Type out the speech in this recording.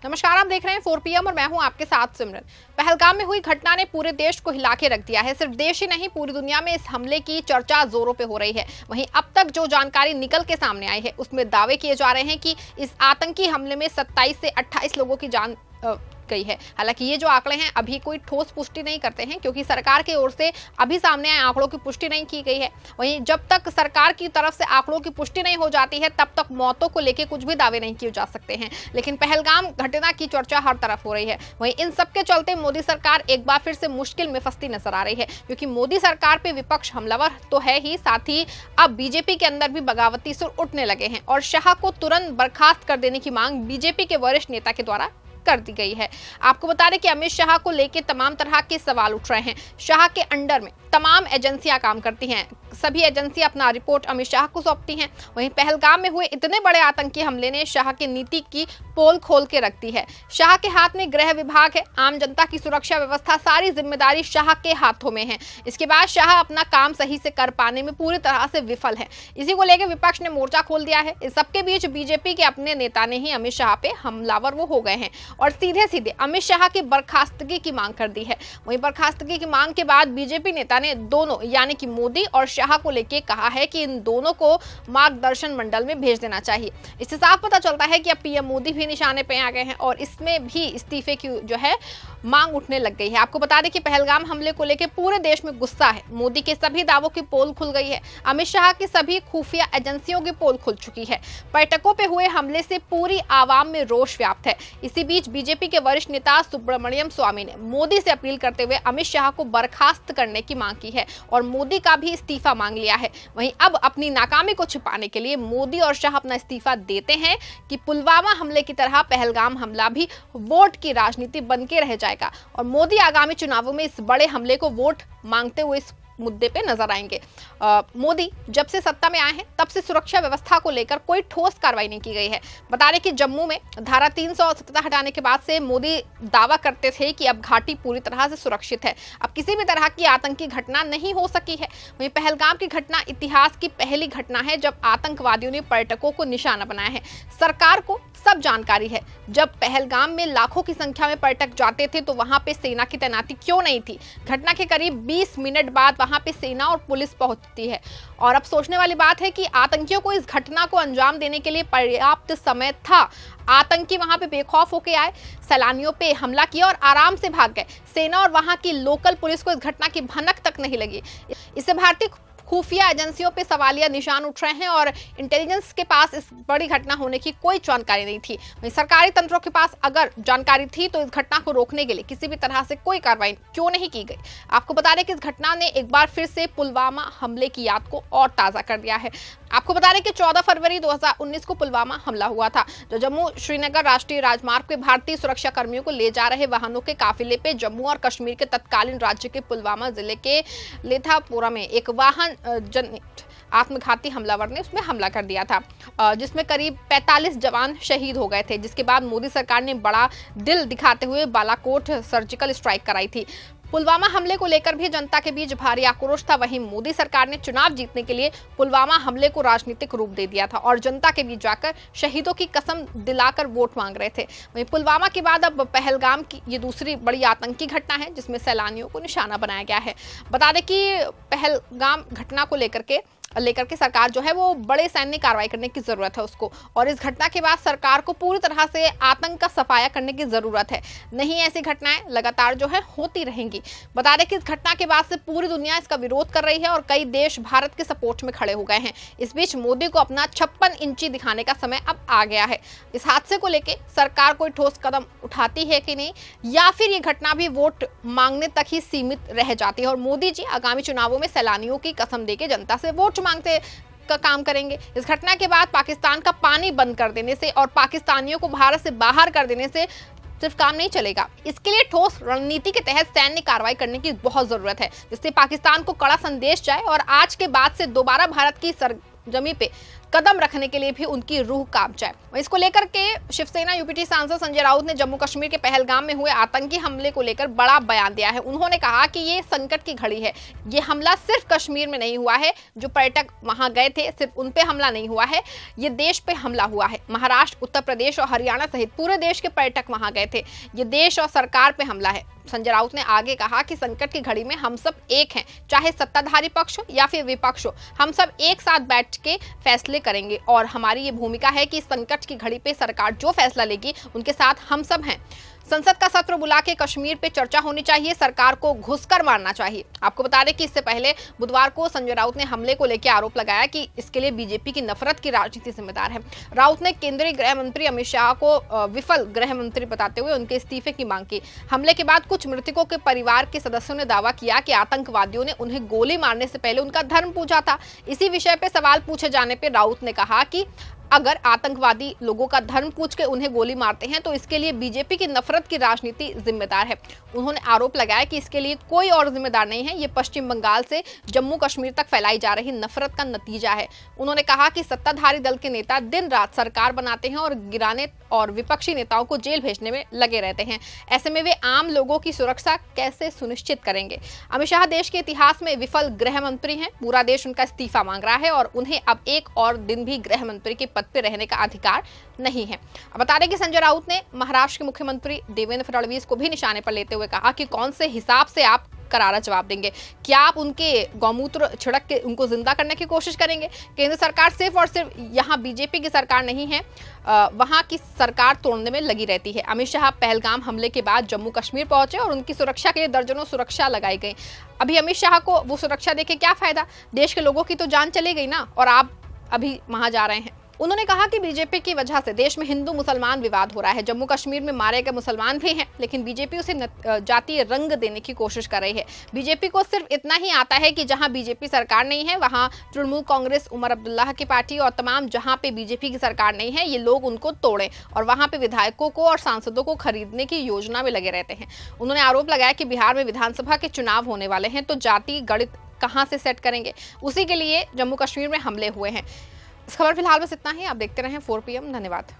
नमस्कार, आप देख रहे हैं 4 PM और मैं हूं आपके साथ सिमरन। पहलगाम में हुई घटना ने पूरे देश को हिला के रख दिया है। सिर्फ देश ही नहीं, पूरी दुनिया में इस हमले की चर्चा जोरों पे हो रही है। वहीं अब तक जो जानकारी निकल के सामने आई है उसमें दावे किए जा रहे हैं कि इस आतंकी हमले में 27 से 28 लोगों की जान गई है। हालांकि ये जो आंकड़े हैं अभी कोई ठोस पुष्टि नहीं करते हैं, क्योंकि सरकार की ओर से अभी सामने आए आंकड़ों की पुष्टि नहीं की गई है। वहीं जब तक सरकार की तरफ से आंकड़ों की पुष्टि नहीं हो जाती है तब तक मौतों को लेकर कुछ भी दावे नहीं किए जा सकते हैं। लेकिन पहलगाम घटना की चर्चा हर तरफ हो रही है। वहीं इन सबके चलते मोदी सरकार एक बार फिर से मुश्किल में फंसती नजर आ रही है, क्योंकि मोदी सरकार पे विपक्ष हमलावर तो है ही, साथ ही अब बीजेपी के अंदर भी बगावती सुर उठने लगे हैं और शाह को तुरंत बर्खास्त कर देने की मांग बीजेपी के वरिष्ठ नेता के द्वारा कर दी गई है। आपको बता दें कि अमित शाह को लेकर तमाम तरह के सवाल उठ रहे हैं। शाह के अंडर में तमाम एजेंसियां काम करती हैं, सभी एजेंसियां अपना रिपोर्ट अमित शाह को सौंपती हैं। वहीं पहलगाम में हुए इतने बड़े आतंकी हमले ने शाह की नीति की पोल खोल के रख दी है। शाह के हाथ में गृह विभाग है, आम जनता की सुरक्षा व्यवस्था, सारी जिम्मेदारी शाह के हाथों में है। इसके बाद शाह अपना काम सही से कर पाने में पूरी तरह से विफल है। इसी को लेकर विपक्ष ने मोर्चा खोल दिया है। इस सबके बीच बीजेपी के अपने नेता ने ही अमित शाह पे हमलावर वो हो गए हैं और सीधे सीधे अमित शाह की बर्खास्तगी की मांग कर दी है। वहीं बर्खास्तगी की मांग के बाद बीजेपी नेता ने दोनों यानी कि मोदी और शाह को लेकर कहा है कि इन दोनों को मार्गदर्शन मंडल में भेज देना चाहिए। इससे साफ पता चलता है कि अब पीएम मोदी भी निशाने पे आ गए हैं और इसमें भी इस्तीफे की जो है मांग उठने लग गई है। आपको बता दें कि पहलगाम हमले को लेकर पूरे देश में गुस्सा है। मोदी के सभी दावों की पोल खुल गई है। अमित शाह की सभी खुफिया एजेंसियों की पोल खुल चुकी है। पर्यटकों पे हुए हमले से पूरी आवाम में रोष व्याप्त है। इसी बीच बीजेपी के वरिष्ठ नेता सुब्रमण्यम स्वामी ने मोदी से अपील करते हुए अमित शाह को बर्खास्त करने की मांग की है और मोदी का भी इस्तीफा मांग लिया है। वहीं अब अपनी नाकामी को छिपाने के लिए मोदी और शाह अपना इस्तीफा देते हैं कि पुलवामा हमले की तरह पहलगाम हमला भी वोट की राजनीति बन के रह जाएगा और मोदी आगामी चुनावों में इस बड़े हमले को वोट मांगते हुए इस मुद्दे पे नजर आएंगे। मोदी जब से सत्ता में आए हैं तब से सुरक्षा व्यवस्था को लेकर कोई ठोस कार्रवाई नहीं की गई है। बता दें कि जम्मू में धारा 317 हटाने के बाद से मोदी दावा करते थे कि अब घाटी पूरी तरह से सुरक्षित है, अब किसी भी तरह की आतंकी घटना नहीं हो सकी है। वहीं पहलगाम की घटना इतिहास की पहली घटना है जब आतंकवादियों ने पर्यटकों को निशाना बनाया है। सरकार को सब जानकारी है, जब पहलगाम में लाखों की संख्या में पर्यटक जाते थे तो वहां पे सेना की तैनाती क्यों नहीं थी। घटना के करीब 20 मिनट बाद वहां पे सेना और पुलिस पहुंचती है और अब सोचने वाली बात है कि आतंकियों को इस घटना को अंजाम देने के लिए पर्याप्त समय था। आतंकी वहां पे बेखौफ होकर आए, सैलानियों पे हमला किया और आराम से भाग गए। सेना और वहां की लोकल पुलिस को इस घटना की भनक तक नहीं लगी। इससे भारतीय खुफिया एजेंसियों पे सवालिया निशान उठ रहे हैं और इंटेलिजेंस के पास इस बड़ी घटना होने की कोई जानकारी नहीं थी। वहीं सरकारी तंत्रों के पास अगर जानकारी थी तो इस घटना को रोकने के लिए किसी भी तरह से कोई कार्रवाई क्यों नहीं की गई। आपको बता दें कि इस घटना ने एक बार फिर से पुलवामा हमले की याद को और ताज़ा कर दिया है। आपको बता दें कि 14 फरवरी 2019 को पुलवामा हमला हुआ था, जो जम्मू श्रीनगर राष्ट्रीय राजमार्ग पे भारतीय सुरक्षा कर्मियों को ले जा रहे वाहनों के काफिले पे जम्मू और कश्मीर के तत्कालीन राज्य के पुलवामा जिले के लेथापुरा में एक वाहन जनित आत्मघाती हमलावर ने उसमें हमला कर दिया था, जिसमें करीब 45 जवान शहीद हो गए थे। जिसके बाद मोदी सरकार ने बड़ा दिल दिखाते हुए बालाकोट सर्जिकल स्ट्राइक कराई थी। पुलवामा हमले को लेकर भी जनता के बीच भारी आक्रोश था। वहीं मोदी सरकार ने चुनाव जीतने के लिए पुलवामा हमले को राजनीतिक रूप दे दिया था और जनता के बीच जाकर शहीदों की कसम दिलाकर वोट मांग रहे थे। वहीं पुलवामा के बाद अब पहलगाम की ये दूसरी बड़ी आतंकी घटना है जिसमें सैलानियों को निशाना बनाया गया है। बता दें कि पहलगाम घटना को लेकर के सरकार जो है वो बड़े सैन्य कार्रवाई करने की जरूरत है उसको, और इस घटना के बाद सरकार को पूरी तरह से आतंक का सफाया करने की जरूरत है। नहीं ऐसी घटनाएं लगातार जो है होती रहेंगी। बता दें कि इस घटना के बाद से पूरी दुनिया इसका विरोध कर रही है और कई देश भारत के सपोर्ट में खड़े हो गए हैं। इस बीच मोदी को अपना 56 इंची दिखाने का समय अब आ गया है। इस हादसे को लेकर सरकार कोई ठोस कदम उठाती है कि नहीं, या फिर ये घटना भी वोट मांगने तक ही सीमित रह जाती है और मोदी जी आगामी चुनावों में सैलानियों की कसम देके जनता से वोट मांगते का काम करेंगे। इस घटना के बाद पाकिस्तान का पानी बंद कर देने से और पाकिस्तानियों को भारत से बाहर कर देने से सिर्फ काम नहीं चलेगा। इसके लिए ठोस रणनीति के तहत सैन्य कार्रवाई करने की बहुत जरूरत है, जिससे पाकिस्तान को कड़ा संदेश जाए और आज के बाद से दोबारा भारत की सरजमी पे कदम रखने के लिए भी उनकी रूह कांप जाए। इसको लेकर के शिवसेना यूपीटी सांसद संजय राउत ने जम्मू कश्मीर के पहलगाम में हुए आतंकी हमले को लेकर बड़ा बयान दिया है। उन्होंने कहा कि ये संकट की घड़ी है, ये हमला सिर्फ कश्मीर में नहीं हुआ है, जो पर्यटक वहां गए थे सिर्फ उन पे हमला नहीं हुआ है, ये देश पे हमला हुआ है। महाराष्ट्र, उत्तर प्रदेश और हरियाणा सहित पूरे देश के पर्यटक वहां गए थे, ये देश और सरकार पे हमला है। संजय राउत ने आगे कहा कि संकट की घड़ी में हम सब एक हैं, चाहे सत्ताधारी पक्ष हो या फिर विपक्ष हो, हम सब एक साथ बैठ के फैसले करेंगे और हमारी ये भूमिका है कि संकट की घड़ी पे सरकार जो फैसला लेगी उनके साथ हम सब हैं। संसद का सत्र बुला के कश्मीर पे चर्चा होनी चाहिए, सरकार को घुसकर मारना चाहिए। आपको बता दें कि इससे पहले बुधवार को संजय राउत ने हमले को लेकर आरोप लगाया कि इसके लिए बीजेपी की नफरत की राजनीति जिम्मेदार है। राउत ने केंद्रीय गृह मंत्री अमित शाह को विफल गृह मंत्री बताते हुए उनके इस्तीफे की मांग की। हमले के बाद कुछ मृतकों के परिवार के सदस्यों ने दावा किया कि आतंकवादियों ने उन्हें गोली मारने से पहले उनका धर्म पूछा था। इसी विषय पर सवाल पूछे जाने पर राउत ने कहा कि अगर आतंकवादी लोगों का धर्म पूछ के उन्हें गोली मारते हैं तो इसके लिए बीजेपी की नफरत की राजनीति जिम्मेदार है। उन्होंने आरोप लगाया कि इसके लिए कोई और जिम्मेदार नहीं है, ये पश्चिम बंगाल से जम्मू कश्मीर तक फैलाई जा रही नफरत का नतीजा है। उन्होंने कहा कि सत्ताधारी दल के नेता दिन रात सरकार बनाते हैं और गिराने और विपक्षी नेताओं को जेल भेजने में लगे रहते हैं। ऐसे में वे आम लोगों की सुरक्षा कैसे सुनिश्चित करेंगे? अमित शाह देश के इतिहास में विफल गृह मंत्री हैं, पूरा देश उनका इस्तीफा मांग रहा है और उन्हें अब एक और दिन भी गृह मंत्री के पद पर रहने का अधिकार नहीं है। अब बता दें कि संजय राउत ने महाराष्ट्र के मुख्यमंत्री देवेंद्र फडणवीस को भी निशाने पर लेते हुए कहा कि कौन से हिसाब से आप करारा जवाब देंगे? क्या आप उनके गौमूत्र छिड़क के उनको जिंदा करने की कोशिश करेंगे? केंद्र सरकार सिर्फ और सिर्फ यहाँ बीजेपी की सरकार नहीं है, वहां की सरकार तोड़ने में लगी रहती है। अमित शाह पहलगाम हमले के बाद जम्मू कश्मीर पहुंचे और उनकी सुरक्षा के लिए दर्जनों सुरक्षा लगाई गई। अभी अमित शाह को वो सुरक्षा देके क्या फायदा? देश के लोगों की तो जान चली गई ना, और आप अभी वहां जा रहे हैं। उन्होंने कहा कि बीजेपी की वजह से देश में हिंदू मुसलमान विवाद हो रहा है। जम्मू कश्मीर में मारे गए मुसलमान भी हैं, लेकिन बीजेपी उसे जातीय रंग देने की कोशिश कर रही है। बीजेपी को सिर्फ इतना ही आता है कि जहां बीजेपी सरकार नहीं है वहां तृणमूल कांग्रेस, उमर अब्दुल्लाह की पार्टी और तमाम जहां पे बीजेपी की सरकार नहीं है ये लोग उनको तोड़ें और वहां पे विधायकों को और सांसदों को खरीदने की योजना में लगे रहते हैं। उन्होंने आरोप लगाया कि बिहार में विधानसभा के चुनाव होने वाले हैं तो जाति गणित कहां से सेट करेंगे? उसी के लिए जम्मू कश्मीर में हमले हुए हैं। इस खबर फिलहाल बस इतना ही। आप देखते रहें 4 PM। धन्यवाद।